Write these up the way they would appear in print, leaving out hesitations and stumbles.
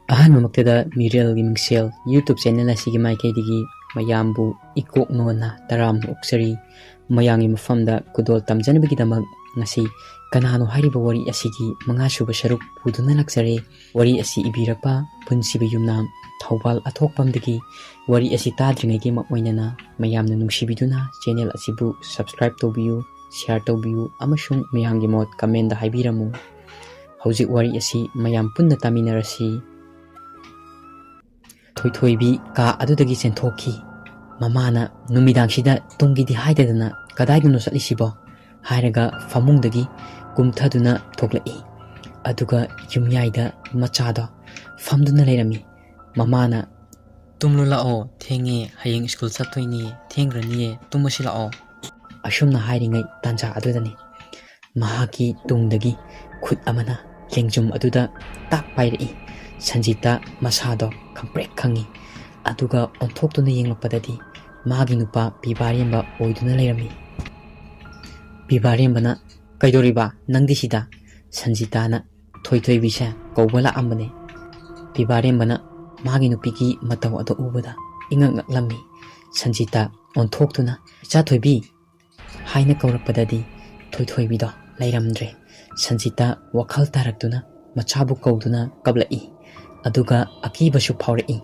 ꯑꯍꯥꯟꯕꯃꯛꯇꯗ ꯃꯤꯔꯦꯜꯒꯤ ꯃꯤꯡꯁꯦꯜ YouTube channel ꯑꯁꯤꯒꯤ ꯃꯥꯏꯀꯩꯗꯒꯤ ꯃꯌꯥꯝꯕꯨ ꯏꯀꯣꯛꯅꯣꯟꯅ ꯇꯔꯥꯝꯅ ꯑꯣꯛꯆꯔꯤ꯫ ꯃꯌꯥꯝꯒꯤ ꯃꯐꯝꯗ ꯈꯨꯗꯣꯜ ꯇꯝꯖꯅꯕꯒꯤꯗꯃꯛ ꯉꯁꯤ ꯀꯅꯥꯅꯣ ꯍꯥꯏꯔꯤꯕ ꯋꯥꯔꯤ ꯑꯁꯤꯒꯤ ꯃꯉꯥꯁꯨꯕ ꯁꯔꯨꯛ ꯄꯨꯗꯨꯅ ꯂꯥꯛꯆꯔꯦ꯫ ꯋꯥꯔꯤ ꯑꯁꯤ ꯏꯕꯤꯔꯛꯄ ꯄꯨꯟꯁꯤꯕ ꯌꯨꯝꯅꯥꯝ ꯊꯧꯕꯥꯜ ꯑꯊꯣꯛꯄꯝꯗꯒꯤ ꯋꯥꯔꯤ ꯑꯁꯤ ꯇꯥꯗ꯭ꯔꯤꯉꯩꯒꯤ ꯃꯛꯑꯣꯏꯅꯅ ꯃꯌꯥꯝꯅ ꯅꯨꯡꯁꯤꯕꯤꯗꯨꯅ ꯆꯦꯅꯦꯜ ꯑꯁꯤꯕꯨ ꯁꯕꯁꯀ꯭ꯔꯥꯏꯕ ꯇꯧꯕꯤꯌꯨ, ꯁꯦꯌꯔ ꯇꯧꯕꯤꯌꯨ ꯑꯃꯁꯨꯡ ꯃꯌꯥꯝꯒꯤ ꯃꯣꯠ ꯀꯃꯦꯟꯗ ꯍꯥꯏꯕꯤꯔꯝꯃꯨ꯫ ꯍꯧꯖꯤꯛ ꯋꯥꯔꯤ ꯑꯁꯤ ꯃꯌꯥꯝ ꯄꯨꯟꯅ ꯇꯥꯃꯤꯟꯅꯔꯁꯤ꯫ ꯊꯣꯏꯊꯣꯏꯕꯤ ꯀꯥ ꯑꯗꯨꯗꯒꯤ ꯆꯦꯟꯊꯣꯛꯈꯤ꯫ ꯃꯃꯥꯅ ꯅꯨꯃꯤꯗꯥꯡꯁꯤꯗ ꯇꯨꯝꯒꯦꯗꯤ ꯍꯥꯏꯗꯗꯅ ꯀꯗꯥꯏꯗꯅꯣ ꯆꯠꯂꯤꯁꯤꯕꯣ ꯍꯥꯏꯔꯒ ꯐꯃꯨꯡꯗꯒꯤ ꯀꯨꯝꯊꯗꯨꯅ ꯊꯣꯛꯂꯛꯏ꯫ ꯑꯗꯨꯒ ꯌꯨꯝꯌꯥꯏꯗ ꯃꯆꯥꯗꯣ ꯐꯝꯗꯨꯅ ꯂꯩꯔꯝꯃꯤ꯫ ꯃꯃꯥꯅ "ꯇꯨꯝꯂꯨ ꯂꯥꯛꯑꯣ, ꯊꯦꯡꯉꯦ, ꯍꯌꯦꯡ ꯁ꯭ꯀꯨꯜ ꯆꯠꯇꯣꯏꯅꯤ, ꯊꯦꯡꯈ꯭ꯔꯅꯤꯌꯦ, ꯇꯨꯝꯃꯁꯤ ꯂꯥꯛꯑꯣ" ꯑꯁꯨꯝꯅ ꯍꯥꯏꯔꯤꯉꯩ ꯇꯥꯟꯖꯥ ꯑꯗꯨꯗꯅꯤ ꯃꯍꯥꯛꯀꯤ ꯇꯨꯡꯗꯒꯤ ꯈꯨꯠ ꯑꯃꯅ ꯂꯦꯡꯖꯨꯝ ꯑꯗꯨꯗ ꯇꯥꯛ ꯄꯥꯏꯔꯛꯏ꯫ ꯁꯟꯖꯤꯇꯥ ꯃꯁꯥꯗꯣ ꯈꯪꯄ꯭ꯔꯦꯛ ꯈꯪꯉꯤ꯫ ꯑꯗꯨꯒ ꯑꯣꯟꯊꯣꯛꯇꯨꯅ ꯌꯦꯡꯂꯛꯄꯗꯗꯤ ꯃꯥꯒꯤ ꯅꯨꯄꯥ ꯄꯤꯕꯥꯔꯦꯝꯕ ꯑꯣꯏꯗꯨꯅ ꯂꯩꯔꯝꯃꯤ꯫ ꯄꯤꯕꯥꯔꯦꯝꯕꯅ "ꯀꯩꯗꯧꯔꯤꯕ ꯅꯪꯗꯤ ꯁꯤꯗ?" ꯁꯟꯖꯤꯇꯥꯅ "ꯊꯣꯏꯊꯣꯏꯕꯤꯁꯦ ꯀꯧꯕ ꯂꯥꯛꯑꯝꯕꯅꯦ." ꯄꯤꯕꯥꯔꯦꯝꯕꯅ ꯃꯥꯒꯤ ꯅꯨꯄꯤꯒꯤ ꯃꯇꯧ ꯑꯗꯨ ꯎꯕꯗ ꯏꯉꯛ ꯉꯛꯂꯝꯃꯤ꯫ ꯁꯟꯖꯤꯇꯥ ꯑꯣꯟꯊꯣꯛꯇꯨꯅ "ꯏꯆꯥꯊꯣꯏꯕꯤ" ꯍꯥꯏꯅ ꯀꯧꯔꯛꯄꯗꯗꯤ ꯊꯣꯏꯊꯣꯏꯕꯤꯗꯣ ꯂꯩꯔꯝꯗ꯭ꯔꯦ꯫ ꯁꯟꯖꯤꯇꯥ ꯋꯥꯈꯜ ꯇꯥꯔꯛꯇꯨꯅ ꯃꯆꯥꯕꯨ ꯀꯧꯗꯨꯅ ꯀꯞꯂꯛꯏ꯫ ꯑꯗꯨꯒ ꯑꯀꯤꯕꯁꯨ ꯐꯥꯎꯔꯛꯏ꯫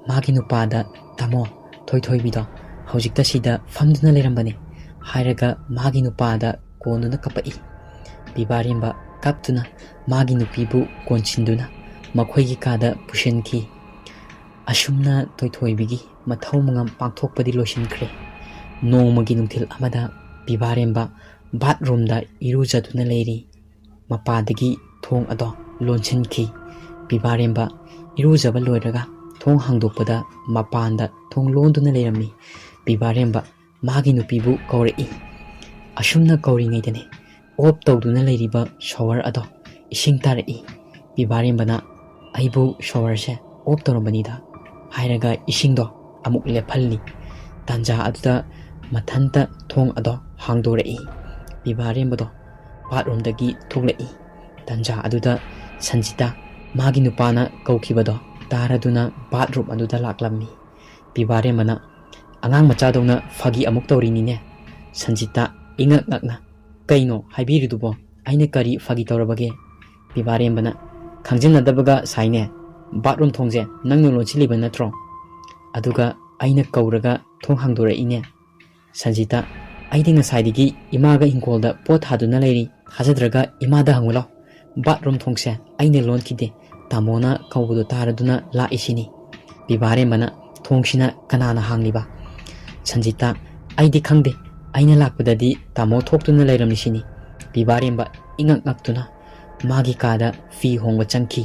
ꯃꯥꯒꯤ ꯅꯨꯄꯥꯗ "ꯇꯥꯃꯣ, ꯊꯣꯏꯊꯣꯏꯕꯤꯗꯣ ꯍꯧꯖꯤꯛꯇ ꯁꯤꯗ ꯐꯝꯗꯨꯅ ꯂꯩꯔꯝꯕꯅꯦ" ꯍꯥꯏꯔꯒ ꯃꯥꯒꯤ ꯅꯨꯄꯥꯗ ꯀꯣꯟꯗꯨꯅ ꯀꯞꯄꯛꯏ꯫ ꯄꯤꯕꯥꯔꯦꯝꯕ ꯀꯞꯇꯨꯅ ꯃꯥꯒꯤ ꯅꯨꯄꯤꯕꯨ ꯀꯣꯟꯁꯤꯟꯗꯨꯅ ꯃꯈꯣꯏꯒꯤ ꯀꯥꯗ ꯄꯨꯁꯤꯟꯈꯤ꯫ ꯑꯁꯨꯝꯅ ꯊꯣꯏꯊꯣꯏꯕꯤꯒꯤ ꯃꯊꯧ ꯃꯉꯝ ꯄꯥꯡꯊꯣꯛꯄꯗꯤ ꯂꯣꯏꯁꯤꯟꯈ꯭ꯔꯦ꯫ ꯅꯣꯡꯃꯒꯤ ꯅꯨꯡꯊꯤꯜ ꯑꯃꯗ ꯄꯤꯕꯥꯔꯦꯝꯕ ꯕꯥꯠꯔꯨꯝꯗ ꯏꯔꯨꯖꯗꯨꯅ ꯂꯩꯔꯤ꯫ ꯃꯄꯥꯗꯒꯤ ꯊꯣꯡ ꯑꯗꯣ ꯂꯣꯟꯁꯤꯟꯈꯤ꯫ ꯄꯤꯕꯥꯔꯦꯝꯕ ꯏꯔꯨꯖꯕ ꯂꯣꯏꯔꯒ ꯊꯣꯡ ꯍꯥꯡꯗꯣꯛꯄꯗ ꯃꯄꯥꯟꯗ ꯊꯣꯡ ꯂꯣꯟꯗꯨꯅ ꯂꯩꯔꯝꯃꯤ꯫ ꯄꯤꯕꯥꯔꯦꯝꯕ ꯃꯥꯒꯤ ꯅꯨꯄꯤꯕꯨ ꯀꯧꯔꯛꯏ꯫ ꯑꯁꯨꯝꯅ ꯀꯧꯔꯤꯉꯩꯗꯅꯦ ꯑꯣꯞ ꯇꯧꯗꯨꯅ ꯂꯩꯔꯤꯕ ꯁꯣꯋꯔ ꯑꯗꯣ ꯏꯁꯤꯡ ꯇꯥꯔꯛꯏ꯫ ꯄꯤꯕꯥꯔꯦꯝꯕꯅ "ꯑꯩꯕꯨ ꯁꯣꯋꯔꯁꯦ ꯑꯣꯞ ꯇꯧꯔꯝꯕꯅꯤꯗ" ꯍꯥꯏꯔꯒ ꯏꯁꯤꯡꯗꯣ ꯑꯃꯨꯛ ꯂꯦꯞꯍꯜꯂꯤ꯫ ꯇꯥꯟꯖꯥ ꯑꯗꯨꯗ ꯃꯊꯟꯇ ꯊꯣꯡ ꯑꯗꯣ ꯍꯥꯡꯗꯣꯔꯛꯏ꯫ ꯄꯤꯕꯥꯔꯦꯝꯕꯗꯣ ꯕꯥꯠꯔꯨꯝꯗꯒꯤ ꯊꯣꯛꯂꯛꯏ꯫ ꯇꯥꯟꯖꯥ ꯑꯗꯨꯗ ꯁꯟꯖꯤꯇꯥ ꯃꯥꯒꯤ ꯅꯨꯄꯥꯅ ꯀꯧꯈꯤꯕꯗꯣ ꯇꯥꯔꯗꯨꯅ ꯕꯥꯠꯔꯨꯝ ꯑꯗꯨꯗ ꯂꯥꯛꯂꯝꯃꯤ꯫ ꯄꯤꯕꯥꯔꯦꯝꯕꯅ "ꯑꯉꯥꯡ ꯃꯆꯥꯗꯧꯅ ꯐꯥꯒꯤ ꯑꯃꯨꯛ ꯇꯧꯔꯤꯅꯤꯅꯦ." ꯁꯟꯖꯤꯇꯥ ꯏꯉꯛ ꯉꯛꯅ "ꯀꯩꯅꯣ ꯍꯥꯏꯕꯤꯔꯤꯗꯨꯕꯣ? ꯑꯩꯅ ꯀꯔꯤ ꯐꯥꯒꯤ ꯇꯧꯔꯕꯒꯦ?" ꯄꯤꯕꯥꯔꯦꯝꯕꯅ "ꯈꯪꯖꯤꯟꯅꯗꯕꯒ ꯁꯥꯏꯅꯦ, ꯕꯥꯠꯔꯨꯝ ꯊꯣꯡꯁꯦ ꯅꯪꯅ ꯂꯣꯟꯁꯤꯜꯂꯤꯕ ꯅꯠꯇ꯭ꯔꯣ? ꯑꯗꯨꯒ ꯑꯩꯅ ꯀꯧꯔꯒ ꯊꯣꯡ ꯍꯥꯡꯗꯣꯔꯛꯏꯅꯦ." ꯁꯟꯖꯤꯇꯥ "ꯑꯩꯗꯤ ꯉꯁꯥꯏꯗꯒꯤ ꯏꯃꯥꯒ ꯏꯪꯈꯣꯜꯗ ꯄꯣꯠ ꯊꯥꯗꯨꯅ ꯂꯩꯔꯤ, ꯊꯥꯖꯗ꯭ꯔꯒ ꯏꯃꯥꯗ ꯍꯪꯉꯨ ꯂꯥꯎ. ꯕꯥꯠꯔꯨꯝ ꯊꯣꯡꯁꯦ ꯑꯩꯅ ꯂꯣꯟꯈꯤꯗꯦ, ꯇꯥꯃꯣꯅ ꯀꯧꯕꯗꯣ ꯇꯥꯔꯗꯨꯅ ꯂꯥꯛꯏꯁꯤꯅꯤ." ꯄꯤꯕꯥꯔꯦꯝꯕꯅ "ꯊꯣꯡꯁꯤꯅ ꯀꯅꯥꯅ ꯍꯥꯡꯂꯤꯕ?" ꯁꯟꯖꯤꯇꯥ "ꯑꯩꯗꯤ ꯈꯪꯗꯦ, ꯑꯩꯅ ꯂꯥꯛꯄꯗꯗꯤ ꯇꯥꯃꯣ ꯊꯣꯛꯇꯨꯅ ꯂꯩꯔꯝꯃꯤꯁꯤꯅꯤ." ꯄꯤꯕꯥꯔꯦꯝꯕ ꯏꯉꯛ ꯉꯛꯇꯨꯅ ꯃꯥꯒꯤ ꯀꯥꯗ ꯐꯤ ꯍꯣꯡꯕ ꯆꯪꯈꯤ꯫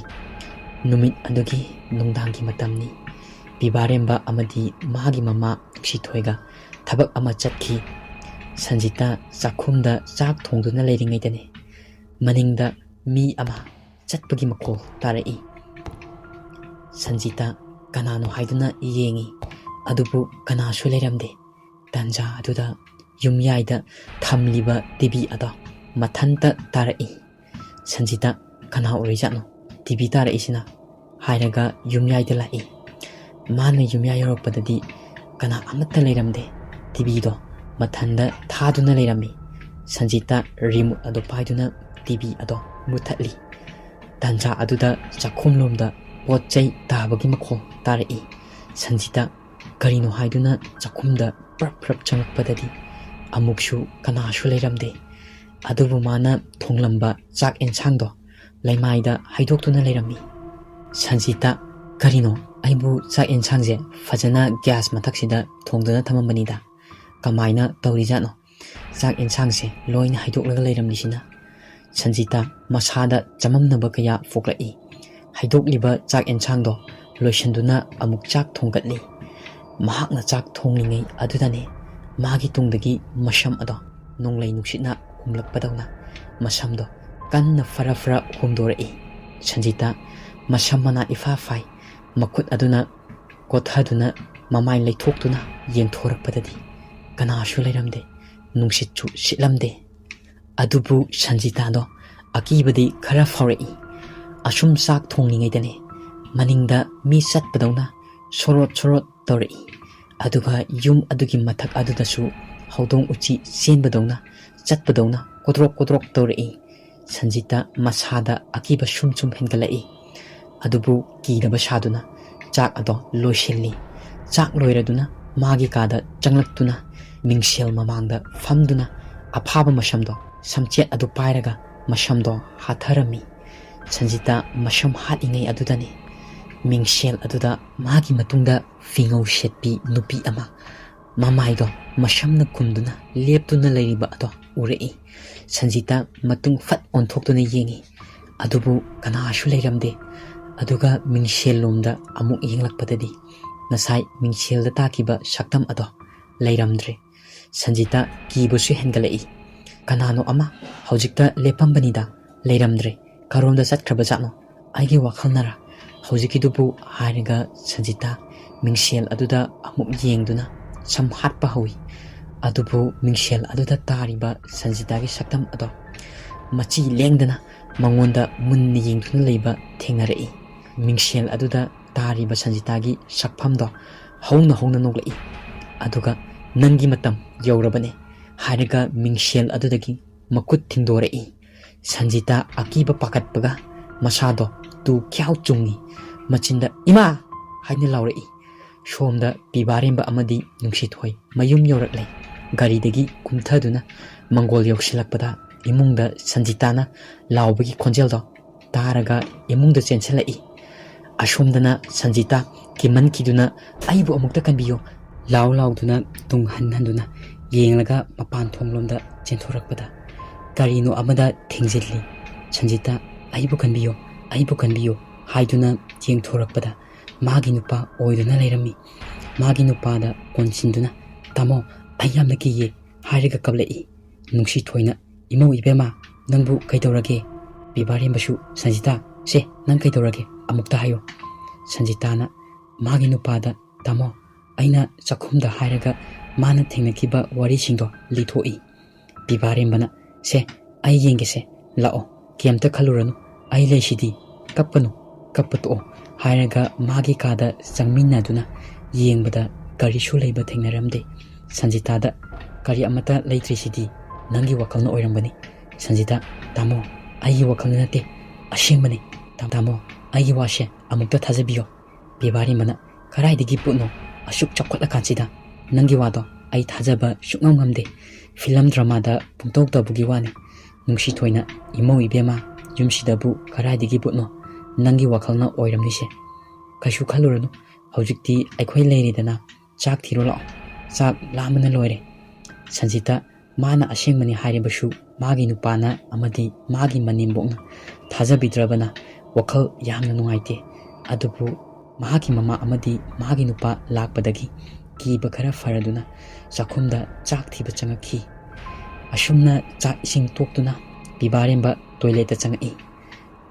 ꯅꯨꯃꯤꯠ ꯑꯗꯨꯒꯤ ꯅꯨꯡꯗꯥꯡꯒꯤ ꯃꯇꯝꯅꯤ꯫ ꯄꯤꯕꯥꯔꯦꯝꯕ ꯑꯃꯗꯤ ꯃꯥꯒꯤ ꯃꯃꯥ ꯅꯨꯡꯁꯤꯊꯣꯏꯒ ꯊꯕꯛ ꯑꯃ ꯆꯠꯈꯤ꯫ ꯁꯟꯖꯤꯇꯥ ꯆꯥꯛꯈꯨꯝꯗ ꯆꯥꯛ ꯊꯣꯡꯗꯨꯅ ꯂꯩꯔꯤꯉꯩꯗꯅꯦ ꯃꯅꯤꯡꯗ ꯃꯤ ꯑꯃ ꯆꯠꯄꯒꯤ ꯃꯈꯣꯜ ꯇꯥꯔꯛꯏ꯫ ꯁꯟꯖꯤꯇꯥ ꯀꯅꯥꯅꯣ ꯍꯥꯏꯗꯨꯅ ꯌꯦꯡꯉꯤ, ꯑꯗꯨꯕꯨ ꯀꯅꯥꯁꯨ ꯂꯩꯔꯝꯗꯦ꯫ ꯇꯥꯟꯖꯥ ꯑꯗꯨꯗ ꯌꯨꯝꯌꯥꯏꯗ ꯊꯝꯂꯤꯕ ꯇꯤꯚꯤ ꯑꯗꯣ ꯃꯊꯟꯇ ꯇꯥꯔꯛꯏ꯫ ꯁꯟꯖꯤꯇꯥ "ꯀꯅꯥ ꯑꯣꯏꯔꯤꯖꯥꯠꯅꯣ ꯇꯤꯚꯤ ꯇꯥꯔꯛꯏꯁꯤꯅ?" ꯍꯥꯏꯔꯒ ꯌꯨꯝꯌꯥꯏꯗ ꯂꯥꯛꯏ꯫ ꯃꯥꯅ ꯌꯨꯝꯌꯥ ꯌꯧꯔꯛꯄꯗꯗꯤ ꯀꯅꯥ ꯑꯃꯠꯇ ꯂꯩꯔꯝꯗꯦ꯫ ꯇꯤꯚꯤꯗꯣ ꯃꯊꯟꯗ ꯊꯥꯗꯨꯅ ꯂꯩꯔꯝꯃꯤ꯫ ꯁꯟꯖꯤꯇꯥ ꯔꯤꯃꯣꯠ ꯑꯗꯨ ꯄꯥꯏꯗꯨꯅ ꯇꯤꯚꯤ ꯑꯗꯣ ꯃꯨꯠꯊꯠꯂꯤ꯫ ꯇꯥꯟꯖꯥ ꯑꯗꯨꯗ ꯆꯥꯛꯈꯨꯝꯂꯣꯝꯗ ꯄꯣꯠ ꯆꯩ ꯇꯥꯕꯒꯤ ꯃꯈꯣꯜ ꯇꯥꯔꯛꯏ꯫ ꯁꯟꯖꯤꯇꯥ ꯀꯔꯤꯅꯣ ꯍꯥꯏꯗꯨꯅ ꯆꯥꯛꯈꯨꯝꯗ ꯄ꯭ꯔꯞ ꯄ꯭ꯔꯞ ꯆꯪꯂꯛꯄꯗꯗꯤ ꯑꯃꯨꯛꯁꯨ ꯀꯅꯥꯁꯨ ꯂꯩꯔꯝꯗꯦ꯫ ꯑꯗꯨꯕꯨ ꯃꯥꯅ ꯊꯣꯡꯂꯝꯕ ꯆꯥꯛ ꯑꯦꯟꯁꯥꯡꯗꯣ ꯂꯩꯃꯥꯏꯗ ꯍꯩꯗꯣꯛꯇꯨꯅ ꯂꯩꯔꯝꯃꯤ꯫ ꯁꯟꯖꯤꯇꯥ "ꯀꯔꯤꯅꯣ, ꯑꯩꯕꯨ ꯆꯥꯛ ꯑꯦꯟꯁꯥꯡꯁꯦ ꯐꯖꯅ ꯒ꯭ꯌꯥꯁ ꯃꯊꯛꯁꯤꯗ ꯊꯣꯡꯗꯨꯅ ꯊꯝꯃꯝꯕꯅꯤꯗ, ꯀꯃꯥꯏꯅ ꯇꯧꯔꯤꯖꯥꯠꯅꯣ ꯆꯥꯛ ꯑꯦꯟꯁꯥꯡꯁꯦ ꯂꯣꯏꯅ ꯍꯩꯗꯣꯛꯂꯒ ꯂꯩꯔꯝꯂꯤꯁꯤꯅ?" ꯁꯟꯖꯤꯇꯥ ꯃꯁꯥꯗ ꯆꯃꯝꯅꯕ ꯀꯌꯥ ꯄꯣꯛꯂꯛꯏ꯫ ꯍꯩꯗꯣꯛꯂꯤꯕ ꯆꯥꯛ ꯑꯦꯟꯁꯥꯡꯗꯣ ꯂꯣꯏꯁꯤꯟꯗꯨꯅ ꯑꯃꯨꯛ ꯆꯥꯛ ꯊꯣꯡꯒꯠꯂꯤ꯫ ꯃꯍꯥꯛꯅ ꯆꯥꯛ ꯊꯣꯡꯂꯤꯉꯩ ꯑꯗꯨꯗꯅꯦ ꯃꯥꯒꯤ ꯇꯨꯡꯗꯒꯤ ꯃꯁꯝ ꯑꯗꯣ ꯅꯣꯡꯂꯩ ꯅꯨꯡꯁꯤꯠꯅ ꯍꯨꯝꯂꯛꯄꯗꯧꯅ ꯃꯁꯝꯗꯣ ꯀꯟꯅ ꯐꯔ ꯐꯔ ꯍꯣꯝꯗꯣꯔꯛꯏ꯫ ꯁꯟꯖꯤꯇꯥ ꯃꯁꯝ ꯃꯅꯥ ꯏꯐꯥ ꯐꯥꯏ꯫ ꯃꯈꯨꯠ ꯑꯗꯨꯅ ꯀꯣꯠꯊꯗꯨꯅ ꯃꯃꯥꯏ ꯂꯩꯊꯣꯛꯇꯨꯅ ꯌꯦꯡꯊꯣꯔꯛꯄꯗꯗꯤ ꯀꯅꯥꯁꯨ ꯂꯩꯔꯝꯗꯦ, ꯅꯨꯡꯁꯤꯠꯁꯨ ꯁꯤꯠꯂꯝꯗꯦ꯫ ꯑꯗꯨꯕꯨ ꯁꯟꯖꯤꯇꯥꯗꯣ ꯑꯀꯤꯕꯗꯤ ꯈꯔ ꯐꯥꯎꯔꯛꯏ꯫ ꯑꯁꯨꯝ ꯆꯥꯛ ꯊꯣꯡꯂꯤꯉꯩꯗꯅꯦ maningda mi chatpadawna sorot sorot tawrei aduga yum adugi mathak adudasu haudong uchi chenbadawna chatpadawna kodrok kodrok tawrei Sanjita masada akiba sum sum hengalai adubu kidaba saduna chak ado loisilli chak loiraduna magi kada changlaktuna mingsel mamangda famduna aphaba masamdo samchet adu pairaga masamdo hatharami Sanjita masam hatingai adudani mingsel aduda magi matungda fingau setpi nupi ama mamaido masamna kumduna leptuna leiriba ado urei Sanjita matung fat onthokduna yengi adubu kanashu leiramde aduga mingsel lomda amuk yenglakpadadi nasai mingsel da takiba saktam ado leiramdre Sanjita kibusu hengalai kanano ama hojikta lepambanida leiramdre karomda satkrabajano aigi wakhalnara hojikidubu hairiga Sanjita mingsel aduda amuk yengduna samhatpa hawi adubu mingsel aduda tariba Sanjita gi saktam ado machi lengdana mangonda munni yengduna leiba thengarei mingsel aduda tariba Sanjita gi sakphamdo hongna hongna noglai aduga nangi matam yaurabane hairiga mingsel adudagi makut thingdorei Sanjita akiba pakatpaga masado tu kyau chungi machinda ima haina laurei somda pibaremba amadi nungsithoi mayum yoraklei garidagi kumthaduna mangol yoksilakpada imungda Sanjitana laubagi khonjeldo taraga imungda chenselai asomdana Sanjita kiman kiduna aibu amukta kanbiyo law lauduna tung hanhanduna yenglaga mapan thonglomda chenthorakpada karino amada thingzilli Sanjita aibu kanbiyo haiduna yengthorakpada magi nupa oiduna leirami magi nupada konsinduna tamo ayamna kiye hairiga kablei nungsi thoina imau ibema nangbu kaidorage bibarembasu Sanjita se nang kaidorage amukta hayo Sanjitana magi nupada tamo aina chakhumda hairaga mana thengnakiba wari singdo lithoi bibarembana se ai yengese lao kemta khaluranu ai leisidi kappato hairaga magi kada changminnaduna yengbada kari su leiba thengnaramde Sanjitada kari amata leitrisidi nangi wakalna oirambani Sanjita tamo ai wakalna nate ashengmani tamo ai wase amukta thajabiyo bibarembana karaidigi putno asuk chakotla kansida nangi wado ai thajaba sukngam ngamde film drama da pungtok tabugi wane nungsi thoina imau ibema yumsidabu karaidigi putno nangi wakalna oiramnise kaishu khaluranu hojikti aikhoi leiridana chak thiro lao chak lamana loire Sanjita mana ashengmani hairibasu magi nupana amadi magi manimbokna thajabidrabana wakal yamna nungaite adubu mahaki mama amadi magi nupa lakpadagi kiba khara faraduna chakhumda chak thiba changakhi asumna chak ising toktuna bibaremba toilet changai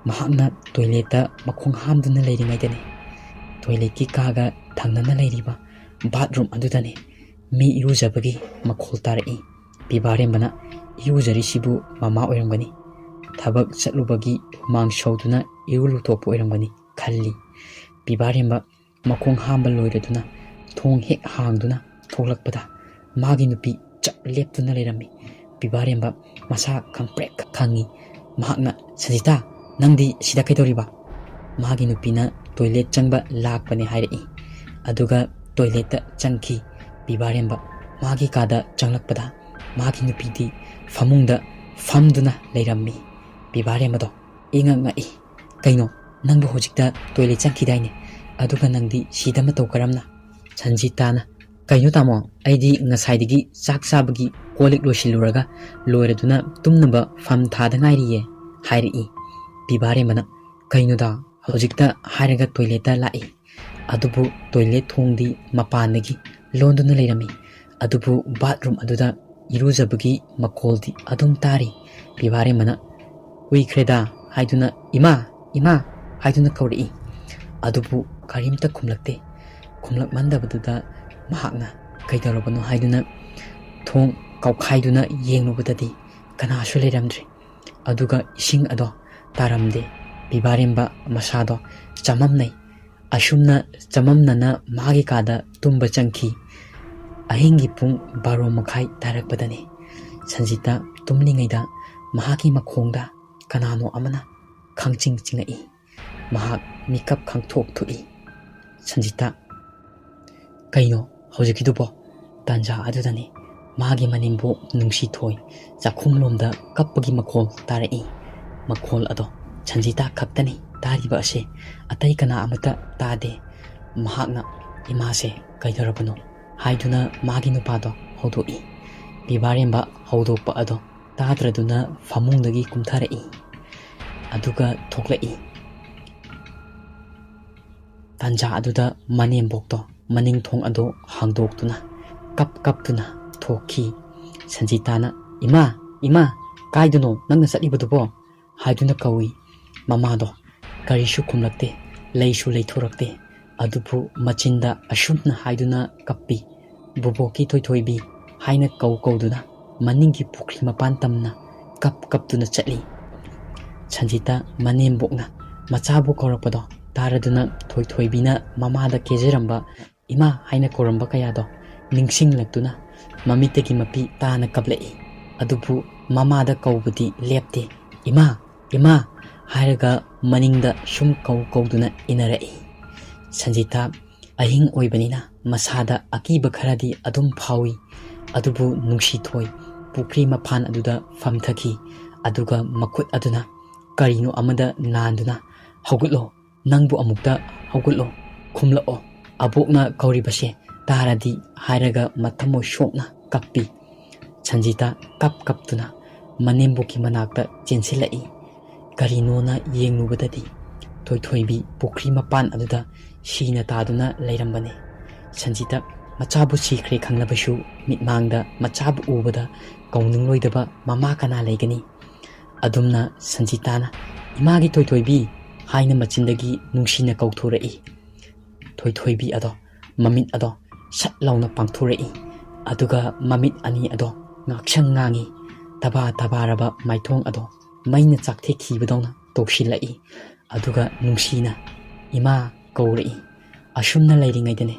mahakna toilet makhong hamduna leiringaidane toilet ki kaga thangnana leiriba bathroom adudane mi irujabagi makhol tarai bibarembana irujari sibu mama oiramgani thabak chatlubagi mang shauduna irulu topo oiramgani khalli bibaremba makhong hamba loiraduna thong hek hangduna thoglakpada magi nupi chap leptuna leirami bibaremba masa kangprek khangi mahakna Sanjita nangdi sida kaidoriba magi nupina toilet changba lakpane hairei aduga toilet changki bibaremba magi kada changlakpada magi nupidi famungda famduna leirammi bibaremba do inga ngai kaino nangbu hojikta toilet changkidaine aduga nangdi sida ma tokaramna Sanjitana kaino tamo aidi ngasaidigi chak sabagi kolik losiluraga loiraduna tumnaba fam thada ngairiye hairei bibaremana kaino da hojikta hairaga toilet lai adubu toilet thongdi mapanagi londuna leirami adubu bathroom aduda irujabagi makoldi adum tari bibaremana uikreda haiduna ima haiduna kauri adubu karimta kumlakte kumlak mandabaduda mahakna kaidarabano haiduna thong kaukhaiduna yenglubadadi kanasu leiramdre aduga ising ado taramde bibaremba masado chamamnai ꯑꯁꯨꯝꯅ ꯆꯃꯝꯅꯅ ꯃꯥꯒꯤ ꯀꯥꯗ ꯇꯨꯝꯕ ꯆꯪꯈꯤ꯫ ꯑꯍꯤꯡꯒꯤ ꯄꯨꯡ 12:30 ꯇꯥꯔꯛꯄꯗꯅꯤ ꯁꯟꯖꯤꯇꯥ ꯇꯨꯝꯂꯤꯉꯩꯗ ꯃꯍꯥꯛꯀꯤ ꯃꯈꯣꯡꯗ ꯀꯅꯥꯅꯣ ꯑꯃꯅ ꯈꯪꯆꯤꯡ ꯆꯤꯡꯉꯛꯏ꯫ ꯃꯍꯥꯛ ꯃꯤꯀꯞ ꯈꯪꯊꯣꯛ ꯊꯣꯛꯏ꯫ ꯁꯟꯖꯤꯇꯥ, ꯀꯩꯅꯣ ꯍꯧꯖꯤꯛꯀꯤꯗꯨꯕꯣ? ꯇꯥꯟꯖꯥ ꯑꯗꯨꯗꯅꯤ ꯃꯥꯒꯤ ꯃꯅꯦꯝꯕꯣꯛ ꯅꯨꯡꯁꯤꯊꯣꯏ ꯆꯥꯛꯈꯨꯝꯂꯣꯝꯗ ꯀꯞꯄꯒꯤ ꯃꯈꯣꯜ ꯇꯥꯔꯛꯏ꯫ ꯃꯈꯣꯜ ꯑꯗꯣ ꯁꯟꯖꯤꯇꯥ ꯈꯛꯇꯅꯤ ꯇꯥꯔꯤꯕ ꯑꯁꯦ, ꯑꯇꯩ ꯀꯅꯥ ꯑꯃꯠꯇ ꯇꯥꯗꯦ꯫ ꯃꯍꯥꯛꯅ ꯏꯃꯥꯁꯦ ꯀꯩꯗꯧꯔꯕꯅꯣ ꯍꯥꯏꯗꯨꯅ ꯃꯥꯒꯤ ꯅꯨꯄꯥꯗꯣ ꯍꯧꯗꯣꯛꯏ꯫ ꯄꯤꯕꯥꯔꯦꯝꯕ ꯍꯧꯗꯣꯛꯄ ꯑꯗꯣ ꯇꯥꯗ꯭ꯔꯗꯨꯅ ꯐꯃꯨꯡꯗꯒꯤ ꯀꯨꯝꯊꯔꯛꯏ ꯑꯗꯨꯒ ꯊꯣꯛꯂꯛꯏ꯫ ꯇꯥꯟꯖꯥ ꯑꯗꯨꯗ ꯃꯅꯦꯝꯕꯣꯛꯇꯣ ꯃꯅꯤꯡ ꯊꯣꯡ ꯑꯗꯣ ꯍꯥꯡꯗꯣꯛꯇꯨꯅ ꯀꯞꯇꯨꯅ ꯊꯣꯛꯈꯤ꯫ ꯁꯟꯖꯤꯇꯥꯅ ꯏꯃꯥ ꯏꯃꯥ ꯀꯥꯏꯗꯅꯣ ꯅꯪꯅ ꯆꯠꯂꯤꯕꯗꯨꯕꯣ ꯍꯥꯏꯗꯨꯅ ꯀꯧꯏ꯫ ꯃꯃꯥꯗꯣ ꯀꯔꯤꯁꯨ ꯈꯨꯝꯂꯛꯇꯦ, ꯂꯩꯁꯨ ꯂꯩꯊꯣꯔꯛꯇꯦ꯫ ꯑꯗꯨꯕꯨ ꯃꯆꯤꯟꯗ ꯑꯁꯨꯝꯅ ꯍꯥꯏꯗꯨꯅ ꯀꯞꯄꯤ꯫ ꯕꯣꯕꯣꯛꯀꯤ ꯊꯣꯏꯊꯣꯏꯕꯤ ꯍꯥꯏꯅ ꯀꯧꯗꯨꯅ ꯃꯅꯤꯡꯒꯤ ꯄꯨꯈ꯭ꯔꯤ ꯃꯄꯥꯟ ꯇꯝꯅ ꯀꯞꯇꯨꯅ ꯆꯠꯂꯤ꯫ ꯁꯟꯖꯤꯇꯥ ꯃꯅꯦꯝꯕꯣꯛꯅ ꯃꯆꯥꯕꯨ ꯀꯧꯔꯛꯄꯗꯣ ꯇꯥꯔꯗꯨꯅ ꯊꯣꯏꯊꯣꯏꯕꯤꯅ ꯃꯃꯥꯗ ꯀꯦꯖꯔꯝꯕ ꯏꯃꯥ ꯍꯥꯏꯅ ꯀꯧꯔꯝꯕ ꯀꯌꯥꯗꯣ ꯅꯤꯡꯁꯤꯡꯂꯛꯇꯨꯅ ꯃꯃꯤꯠꯇꯒꯤ ꯃꯄꯤ ꯇꯥꯅ ꯀꯞꯂꯛꯏ꯫ ꯑꯗꯨꯕꯨ ꯃꯃꯥꯗ ꯀꯧꯕꯗꯤ ꯂꯦꯞꯇꯦ꯫ ꯏꯃꯥ ꯏꯃꯥ ꯍꯥꯏꯔꯒ ꯃꯅꯤꯡꯗ ꯁꯨꯝ ꯀꯧꯗꯨꯅ ꯏꯟꯅꯔꯛꯏ꯫ ꯁꯟꯖꯤꯇꯥ ꯑꯍꯤꯡ ꯑꯣꯏꯕꯅꯤꯅ ꯃꯁꯥꯗ ꯑꯀꯤꯕ ꯈꯔꯗꯤ ꯑꯗꯨꯝ ꯐꯥꯎꯏ꯫ ꯑꯗꯨꯕꯨ ꯅꯨꯡꯁꯤꯊꯣꯏ ꯄꯨꯈ꯭ꯔꯤ ꯃꯄꯥꯟ ꯑꯗꯨꯗ ꯐꯝꯊꯈꯤ꯫ ꯑꯗꯨꯒ ꯃꯈꯨꯠ ꯑꯗꯨꯅ ꯀꯔꯤꯅꯣ ꯑꯃꯗ ꯅꯥꯟꯗꯨꯅ ꯍꯧꯒꯠꯂꯣ, ꯅꯪꯕꯨ ꯑꯃꯨꯛꯇ ꯍꯧꯒꯠꯂꯣ, ꯈꯨꯝꯂꯛꯑꯣ, ꯑꯕꯣꯛꯅ ꯀꯧꯔꯤꯕꯁꯦ ꯇꯥꯔꯗꯤ ꯍꯥꯏꯔꯒ ꯃꯊꯃꯣꯏ ꯁꯣꯛꯅ ꯀꯞꯄꯤ꯫ ꯁꯟꯖꯤꯇꯥ ꯀꯞꯇꯨꯅ ꯃꯅꯦꯝꯕꯣꯛꯀꯤ ꯃꯅꯥꯛꯇ ꯆꯦꯟꯁꯤꯜꯂꯛꯏ꯫ ꯀꯔꯤꯅꯣꯅ ꯌꯦꯡꯂꯨꯕꯗꯗꯤ ꯊꯣꯏꯊꯣꯏꯕꯤ ꯄꯨꯈ꯭ꯔꯤ ꯃꯄꯥꯟ ꯑꯗꯨꯗ ꯁꯤꯅ ꯇꯥꯗꯨꯅ ꯂꯩꯔꯝꯕꯅꯤ꯫ ꯁꯟꯖꯤꯇꯥ ꯃꯆꯥꯕꯨ ꯁꯤꯈ꯭ꯔꯦ ꯈꯪꯂꯕꯁꯨ ꯃꯤꯠꯃꯥꯡꯗ ꯃꯆꯥꯕꯨ ꯎꯕꯗ ꯀꯧꯅꯤꯡꯂꯣꯏꯗꯕ ꯃꯃꯥ ꯀꯅꯥ ꯂꯩꯒꯅꯤ? ꯑꯗꯨꯝꯅ ꯁꯟꯖꯤꯇꯥꯅ ꯏꯃꯥꯒꯤ ꯊꯣꯏꯊꯣꯏꯕꯤ ꯍꯥꯏꯅ ꯃꯆꯤꯟꯗꯒꯤ ꯅꯨꯡꯁꯤꯅ ꯀꯧꯊꯣꯔꯛꯏ꯫ ꯊꯣꯏꯊꯣꯏꯕꯤ ꯑꯗꯣ ꯃꯃꯤꯠ ꯑꯗꯣ ꯁꯠ ꯂꯥꯎꯅ ꯄꯥꯡꯊꯣꯔꯛꯏ꯫ ꯑꯗꯨꯒ ꯃꯃꯤꯠ ꯑꯅꯤ ꯑꯗꯣ ꯉꯥꯛꯁꯪ ꯉꯥꯡꯏ꯫ ꯇꯕꯥꯔꯕ ꯃꯥꯏꯊꯣꯡ ꯑꯗꯣ ꯃꯩꯅ ꯆꯥꯛꯊꯦꯛꯈꯤꯕꯗꯧꯅ ꯇꯧꯁꯤꯜꯂꯛꯏ꯫ ꯑꯗꯨꯒ ꯅꯨꯡꯁꯤꯅ ꯏꯃꯥ ꯀꯧꯔꯛꯏ꯫ ꯑꯁꯨꯝꯅ ꯂꯩꯔꯤꯉꯩꯗꯅꯦ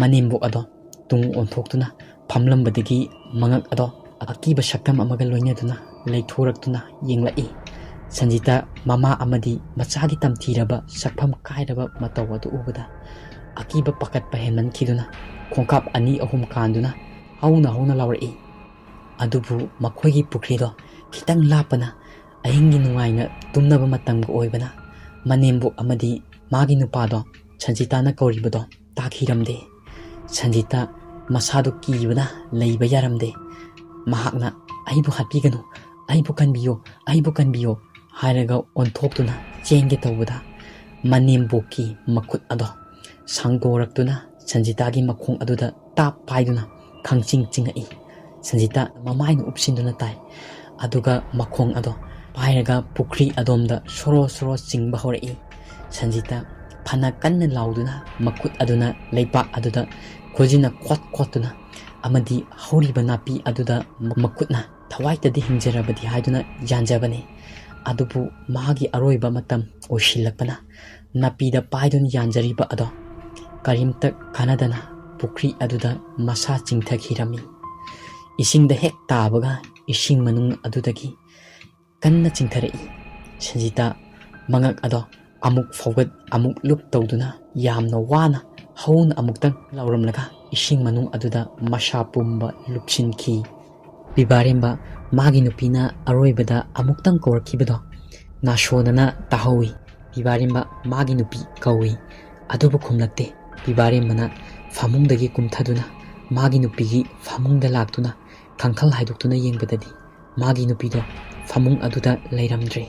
ꯃꯅꯦꯝꯕꯣꯛ ꯑꯗꯣ ꯇꯨꯡ ꯑꯣꯟꯊꯣꯛꯇꯨꯅ ꯐꯝꯂꯝꯕꯗꯒꯤ ꯃꯉꯛ ꯑꯗꯣ ꯑꯀꯤꯕ ꯁꯛꯇꯝ ꯑꯃꯒ ꯂꯣꯏꯅꯗꯨꯅ ꯂꯩꯊꯣꯔꯛꯇꯨꯅ ꯌꯦꯡꯂꯛꯏ꯫ ꯁꯟꯖꯤꯇꯥ ꯃꯃꯥ ꯑꯃꯗꯤ ꯃꯆꯥꯒꯤ ꯇꯝꯊꯤꯔꯕ ꯁꯛꯐꯝ ꯀꯥꯏꯔꯕ ꯃꯇꯧ ꯑꯗꯨ ꯎꯕꯗ ꯑꯀꯤꯕ ꯄꯥꯈꯠꯄ ꯍꯦꯟꯃꯟꯈꯤꯗꯨꯅ ꯈꯣꯡꯀꯥꯞ 2-3 ꯀꯥꯟꯗꯨꯅ ꯍꯧꯅ ꯂꯥꯎꯔꯛꯏ꯫ ꯑꯗꯨꯕꯨ ꯃꯈꯣꯏꯒꯤ ꯄꯨꯈ꯭ꯔꯤꯗꯣ ꯈꯤꯇꯪ ꯂꯥꯞꯄꯅ ꯑꯍꯤꯡꯒꯤ ꯅꯨꯡꯉꯥꯏꯅ ꯇꯨꯝꯅꯕ ꯃꯇꯝꯒ ꯑꯣꯏꯕꯅ ꯃꯅꯦꯝꯕꯣꯛ ꯑꯃꯗꯤ ꯃꯥꯒꯤ ꯅꯨꯄꯥꯗꯣ ꯁꯟꯖꯤꯇꯥꯅ ꯀꯧꯔꯤꯕꯗꯣ ꯇꯥꯈꯤꯔꯝꯗꯦ꯫ ꯁꯟꯖꯤꯇꯥ ꯃꯁꯥꯗꯣ ꯀꯤꯕꯅ ꯂꯩꯕ ꯌꯥꯔꯝꯗꯦ꯫ ꯃꯍꯥꯛꯅ ꯑꯩꯕꯨ ꯍꯥꯠꯄꯤꯒꯅꯨ, ꯑꯩꯕꯨ ꯀꯟꯕꯤꯌꯣ ꯍꯥꯏꯔꯒ ꯑꯣꯟꯊꯣꯛꯇꯨꯅ ꯆꯦꯟꯒꯦ ꯇꯧꯕꯗ ꯃꯅꯦꯝꯕꯣꯛꯀꯤ ꯃꯈꯨꯠ ꯑꯗꯣ ꯁꯥꯡꯗꯣꯔꯛꯇꯨꯅ ꯁꯟꯖꯤꯇꯥꯒꯤ ꯃꯈꯣꯡ ꯑꯗꯨꯗ ꯇꯥꯞ ꯄꯥꯏꯗꯨꯅ ꯈꯪꯆꯤꯡ ꯆꯤꯡꯉꯛꯏ꯫ ꯁꯟꯖꯤꯇꯥ ꯃꯃꯥꯏꯅ ꯎꯞꯁꯤꯟꯗꯨꯅ ꯇꯥꯏ꯫ ꯑꯗꯨꯒ ꯃꯈꯣꯡ ꯑꯗꯣ ꯄꯥꯏꯔꯒ ꯄꯨꯈ꯭ꯔꯤ ꯑꯗꯣꯝꯗ ꯁꯣꯔꯣ ꯆꯤꯡꯕ ꯍꯧꯔꯛꯏ꯫ ꯁꯟꯖꯤꯇꯥ ꯐꯅ ꯀꯟꯅ ꯂꯥꯎꯗꯨꯅ ꯃꯈꯨꯠ ꯑꯗꯨꯅ ꯂꯩꯕꯥꯛ ꯑꯗꯨꯗ ꯈꯨꯖꯤꯟꯅ ꯈꯣꯠꯇꯨꯅ ꯑꯃꯗꯤ ꯍꯧꯔꯤꯕ ꯅꯥꯄꯤ ꯑꯗꯨꯗ ꯃꯈꯨꯠꯅ ꯊꯋꯥꯏꯇꯗꯤ ꯍꯤꯡꯖꯔꯕꯗꯤ ꯍꯥꯏꯗꯨꯅ ꯌꯥꯟꯖꯕꯅꯤ꯫ ꯑꯗꯨꯕꯨ ꯃꯥꯒꯤ ꯑꯔꯣꯏꯕ ꯃꯇꯝ ꯑꯣꯏꯁꯤꯜꯂꯛꯄꯅ ꯅꯥꯄꯤꯗ ꯄꯥꯏꯗꯨꯅ ꯌꯥꯟꯖꯔꯤꯕ ꯑꯗꯣ ꯀꯔꯤꯝꯇ ꯀꯥꯟꯅꯗꯅ ꯄꯨꯈ꯭ꯔꯤ ꯑꯗꯨꯗ ꯃꯁꯥ ꯆꯤꯡꯊꯈꯤꯔꯝꯃꯤ꯫ ꯏꯁꯤꯡꯗ ꯍꯦꯛ ꯇꯥꯕꯒ ꯏꯁꯤꯡ ꯃꯅꯨꯡ ꯑꯗꯨꯗꯒꯤ ꯀꯟꯅ ꯆꯤꯡꯊꯔꯛꯏ꯫ ꯁꯟꯖꯤꯇꯥ ꯃꯉꯛ ꯑꯗꯣ ꯑꯃꯨꯛ ꯐꯥꯎꯒꯠ ꯑꯃꯨꯛ ꯂꯨꯞ ꯇꯧꯗꯨꯅ ꯌꯥꯝꯅ ꯋꯥꯅ ꯍꯧꯅ ꯑꯃꯨꯛꯇꯪ ꯂꯥꯎꯔꯝꯂꯒ ꯏꯁꯤꯡ ꯃꯅꯨꯡ ꯑꯗꯨꯗ ꯃꯁꯥ ꯄꯨꯝꯕ ꯂꯨꯞꯁꯤꯟꯈꯤ꯫ ꯄꯤꯕꯥꯔꯦꯝꯕ ꯃꯥꯒꯤ ꯅꯨꯄꯤꯅ ꯑꯔꯣꯏꯕꯗ ꯑꯃꯨꯛꯇꯪ ꯀꯧꯔꯛꯈꯤꯕꯗꯣ ꯅꯥꯁꯣꯟꯅꯅ ꯇꯥꯍꯧꯏ꯫ ꯄꯤꯕꯥꯔꯦꯝꯕ ꯃꯥꯒꯤ ꯅꯨꯄꯤ ꯀꯧꯏ꯫ ꯑꯗꯨꯕꯨ ꯈꯨꯝꯂꯛꯇꯦ꯫ ꯄꯤꯕꯥꯔꯦꯝꯕꯅ ꯐꯃꯨꯡꯗꯒꯤ ꯀꯨꯝꯊꯗꯨꯅ ꯃꯥꯒꯤ ꯅꯨꯄꯤꯒꯤ ꯐꯃꯨꯡꯗ ꯂꯥꯛꯇꯨꯅ ꯀꯥꯡꯈꯜ ꯍꯥꯏꯗꯣꯛꯇꯨꯅ ꯌꯦꯡꯕꯗꯗꯤ ꯃꯥꯒꯤ ꯅꯨꯄꯤꯗꯣ ꯐꯃꯨꯡ ꯑꯗꯨꯗ ꯂꯩꯔꯝꯗ꯭ꯔꯦ꯫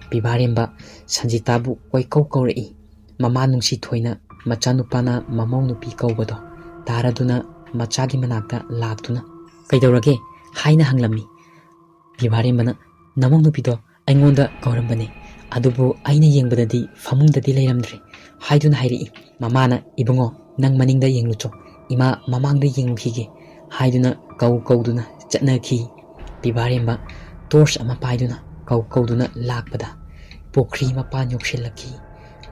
ꯄꯤꯕꯥꯔꯦꯝꯕ ꯁꯟꯖꯤꯇꯥꯕꯨ ꯀꯣꯏꯀꯧ ꯀꯧꯔꯛꯏ꯫ ꯃꯃꯥ ꯅꯨꯡꯁꯤꯊꯣꯏꯅ ꯃꯆꯥꯅꯨꯄꯥꯅ ꯃꯃꯧ ꯅꯨꯄꯤ ꯀꯧꯕꯗꯣ ꯇꯥꯔꯗꯨꯅ ꯃꯆꯥꯒꯤ ꯃꯅꯥꯛꯇ ꯂꯥꯛꯇꯨꯅ ꯀꯩꯗꯧꯔꯒꯦ ꯍꯥꯏꯅ ꯍꯪꯂꯝꯃꯤ꯫ ꯄꯤꯕꯥꯔꯦꯝꯕꯅ ꯅꯃꯧ ꯅꯨꯄꯤꯗꯣ ꯑꯩꯉꯣꯟꯗ ꯀꯧꯔꯝꯕꯅꯦ, ꯑꯗꯨꯕꯨ ꯑꯩꯅ ꯌꯦꯡꯕꯗꯗꯤ ꯐꯃꯨꯡꯗꯗꯤ ꯂꯩꯔꯝꯗ꯭ꯔꯦ ꯍꯥꯏꯗꯨꯅ ꯍꯥꯏꯔꯛꯏ꯫ ꯃꯃꯥꯅ ꯏꯕꯨꯡꯉꯣ ꯅꯪ ꯃꯅꯤꯡꯗ ꯌꯦꯡꯂꯨꯆꯣ, ꯏꯃꯥ ꯃꯃꯥꯡꯗ ꯌꯦꯡꯂꯨꯈꯤꯒꯦ ꯍꯥꯏꯗꯨꯅ ꯀꯧꯗꯨꯅ ꯆꯠꯅꯈꯤ꯫ ꯄꯤꯕꯥꯔꯦꯝꯕ ꯇꯣꯔꯆ ꯑꯃ ꯄꯥꯏꯗꯨꯅ ꯀꯧꯗꯨꯅ ꯂꯥꯛꯄꯗ ꯄꯨꯈ꯭ꯔꯤ ꯃꯄꯥꯟ ꯌꯧꯁꯤꯜꯂꯛꯈꯤ꯫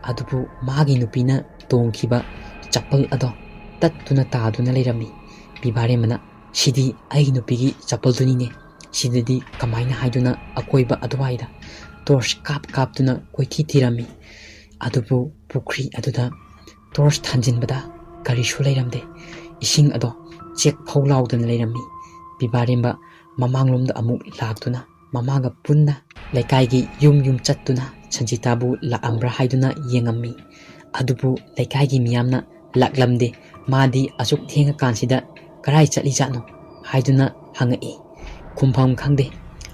ꯑꯗꯨꯕꯨ ꯃꯥꯒꯤ ꯅꯨꯄꯤꯅ ꯇꯣꯡꯈꯤꯕ ꯆꯄꯜ ꯑꯗꯣ ꯇꯠꯇꯨꯅ ꯇꯥꯗꯨꯅ ꯂꯩꯔꯝꯃꯤ꯫ ꯕꯤꯚꯥꯔꯦꯝꯕꯅ "ꯁꯤꯗꯤ ꯑꯩꯒꯤ ꯅꯨꯄꯤꯒꯤ ꯆꯄꯜꯗꯨꯅꯤꯅꯦ, ꯁꯤꯗꯗꯤ ꯀꯃꯥꯏꯅ ꯍꯥꯏꯗꯨꯅ ꯑꯀꯣꯏꯕ ꯑꯗꯨꯋꯥꯏꯗ ꯇꯣꯔꯆ ꯀꯥꯞꯇꯨꯅ ꯀꯣꯏꯊꯤ ꯊꯤꯔꯝꯃꯤ꯫ ꯑꯗꯨꯕꯨ ꯄꯨꯈ꯭ꯔꯤ ꯑꯗꯨꯗ ꯇꯣꯔꯆ ꯊꯥꯟꯖꯤꯟꯕꯗ ꯀꯔꯤꯁꯨ ꯂꯩꯔꯝꯗꯦ꯫ ꯏꯁꯤꯡ ꯑꯗꯣ ꯆꯦꯛ ꯐꯧ ꯂꯥꯎꯗꯅ ꯂꯩꯔꯝꯃꯤ꯫ ꯕꯤꯚꯥꯔꯦꯝꯕ ꯃꯃꯥꯡꯂꯣꯝꯗ ꯑꯃꯨꯛ ꯂꯥꯛꯇꯨꯅ ꯃꯃꯥꯒ ꯄꯨꯟꯅ ꯂꯩꯀꯥꯏꯒꯤ ꯌꯨꯝ ꯌꯨꯝ ꯆꯠꯇꯨꯅ ꯁꯟꯖꯤꯇꯥꯕꯨ ꯂꯥꯛꯑꯝꯕ꯭ꯔꯥ ꯍꯥꯏꯗꯨꯅ ꯌꯦꯡꯉꯝꯃꯤ꯫ ꯑꯗꯨꯕꯨ ꯂꯩꯀꯥꯏꯒꯤ ꯃꯤꯌꯥꯝꯅ ꯂꯥꯛꯂꯝꯗꯦ꯫ ꯃꯥꯗꯤ ꯑꯁꯨꯛ ꯊꯦꯡꯉꯀꯥꯟꯁꯤꯗ ꯀꯔꯥꯏ ꯆꯠꯂꯤꯖꯥꯠꯅꯣ ꯍꯥꯏꯗꯨꯅ ꯍꯪꯉꯛꯏ꯫ ꯈꯨꯝꯐꯝ ꯈꯪꯗꯦ꯫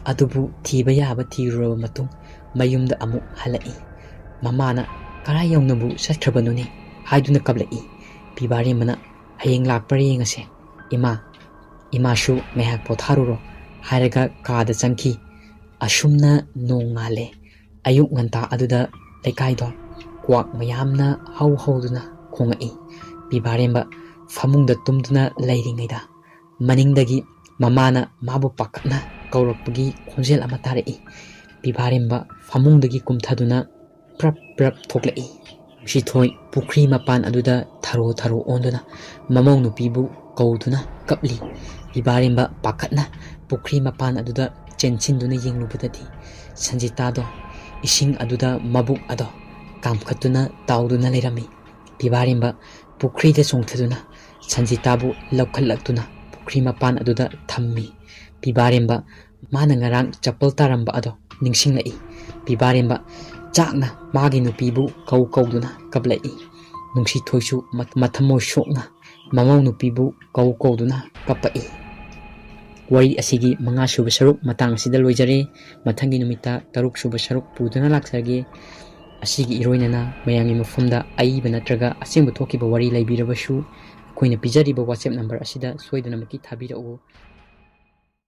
ꯑꯗꯨꯕꯨ ꯊꯤꯕ ꯌꯥꯕ ꯊꯤꯔꯨꯔꯕ ꯃꯇꯨꯡ ꯃꯌꯨꯝꯗ ꯑꯃꯨꯛ ꯍꯜꯂꯛꯏ꯫ ꯃꯃꯥꯅ "ꯀꯔꯥꯏ ꯌꯧꯅꯕꯨ ꯆꯠꯈ꯭ꯔꯕꯅꯣꯅꯦ" ꯍꯥꯏꯗꯨꯅ ꯀꯞꯂꯛꯏ꯫ ꯕꯤꯚꯥꯔꯦꯝꯕꯅ "ꯍꯌꯦꯡ ꯂꯥꯛꯄ꯭ꯔꯥ ꯌꯦꯡꯉꯁꯦ ꯏꯃꯥꯁꯨ ꯉꯥꯏꯍꯥꯛ ꯄꯣꯊꯥꯔꯨꯔꯣ" ꯍꯥꯏꯔꯒ ꯀꯥꯗ ꯆꯪꯈꯤ꯫ ꯑꯁꯨꯝꯅ ꯅꯣꯡ ꯉꯥꯜꯂꯦ꯫ ꯑꯌꯨꯛ ꯉꯟꯇꯥ ꯑꯗꯨꯗ ꯂꯩꯀꯥꯏꯗꯣ ꯀ꯭ꯋꯥꯛ ꯃꯌꯥꯝꯅ ꯍꯧ ꯍꯧꯗꯨꯅ ꯈꯣꯡꯉꯛꯏ꯫ ꯕꯤꯚꯥꯔꯦꯝꯕ ꯐꯃꯨꯡꯗ ꯇꯨꯝꯗꯨꯅ ꯂꯩꯔꯤꯉꯩꯗ ꯃꯅꯤꯡꯗꯒꯤ ꯃꯃꯥꯅ ꯃꯥꯕꯨ ꯄꯥꯈꯠꯅ ꯀꯧꯔꯛꯄꯒꯤ ꯈꯣꯟꯖꯦꯜ ꯑꯃ ꯇꯥꯔꯛꯏ꯫ ꯕꯤꯚꯥꯔꯦꯝꯕ ꯐꯃꯨꯡꯗꯒꯤ ꯀꯨꯝꯊꯗꯨꯅ ꯄ꯭ꯔꯞ ꯄ꯭ꯔꯞ ꯊꯣꯛꯂꯛꯏ꯫ ꯅꯨꯡꯁꯤꯊꯣꯏ ꯄꯨꯈ꯭ꯔꯤ ꯃꯄꯥꯟ ꯑꯗꯨꯗ ꯊꯔꯣ ꯊꯔꯣ ꯑꯣꯟꯗꯨꯅ ꯃꯃꯧ ꯅꯨꯄꯤꯕꯨ ꯀꯧꯗꯨꯅ ꯀꯞꯂꯤ꯫ ꯕꯤꯚꯥꯔꯦꯝꯕ ꯄꯥꯈꯠꯅ ꯄꯨꯈ꯭ꯔꯤ ꯃꯄꯥꯟ ꯑꯗꯨꯗ ꯆꯦꯟꯁꯤꯟꯗꯨꯅ ꯌꯦꯡꯂꯨꯕꯗꯗꯤ ꯁꯟꯖꯤꯇꯥꯗꯣ ꯏꯁꯤꯡ ꯑꯗꯨꯗ ꯃꯕꯨꯛ ꯑꯗꯣ ꯀꯥꯝꯈꯠꯇꯨꯅ ꯇꯥꯎꯗꯨꯅ ꯂꯩꯔꯝꯃꯤ꯫ ꯕꯤꯚꯥꯔꯦꯝꯕ ꯄꯨꯈ꯭ꯔꯤꯗ ꯆꯣꯡꯊꯗꯨꯅ ꯁꯟꯖꯤꯇꯥꯕꯨ ꯂꯧꯈꯠꯂꯛꯇꯨꯅ ꯄꯨꯈ꯭ꯔꯤ ꯃꯄꯥꯟ ꯑꯗꯨꯗ ꯊꯝꯃꯤ꯫ ꯕꯤꯚꯥꯔꯦꯝꯕ ꯃꯥꯅ ꯉꯔꯥꯡ ꯆꯄꯜ ꯇꯥꯔꯝꯕ ꯑꯗꯣ ꯅꯤꯡꯁꯤꯡꯂꯛꯏ꯫ ꯕꯤꯚꯥꯔꯦꯝꯕ ꯆꯥꯛꯅ ꯃꯥꯒꯤ ꯅꯨꯄꯤꯕꯨ ꯀꯧꯗꯨꯅ ꯀꯞꯂꯛꯏ꯫ ꯅꯨꯡꯁꯤꯊꯣꯏꯁꯨ ꯃꯊꯃꯣꯏ ꯁꯣꯛꯅ ꯃꯃꯧ ꯅꯨꯄꯤꯕꯨ ꯀꯧꯗꯨꯅ ꯀꯞꯄꯛꯏ꯫ ꯋꯥꯔꯤ ꯑꯁꯤꯒꯤ 5ꯁꯨꯕ ꯁꯔꯨꯛ ꯃꯇꯥꯡ ꯑꯁꯤꯗ ꯂꯣꯏꯖꯔꯦ꯫ ꯃꯊꯪꯒꯤ ꯅꯨꯃꯤꯠꯇ 6ꯁꯨꯕ ꯁꯔꯨꯛ ꯄꯨꯗꯨꯅ ꯂꯥꯛꯆꯒꯦ꯫ ꯑꯁꯤꯒꯤ ꯏꯔꯣꯏꯅꯅ ꯃꯌꯥꯝꯒꯤ ꯃꯐꯝꯗ ꯑꯏꯕ ꯅꯠꯇ꯭ꯔꯒ ꯑꯁꯦꯡꯕ ꯊꯣꯛꯈꯤꯕ ꯋꯥꯔꯤ ꯂꯩꯕꯤꯔꯕꯁꯨ ꯑꯩꯈꯣꯏꯅ ꯄꯤꯖꯔꯤꯕ WhatsApp ꯅꯝꯕꯔ ꯑꯁꯤꯗ ꯁꯣꯏꯗꯅꯃꯛꯀꯤ ꯊꯥꯕꯤꯔꯛꯎ꯫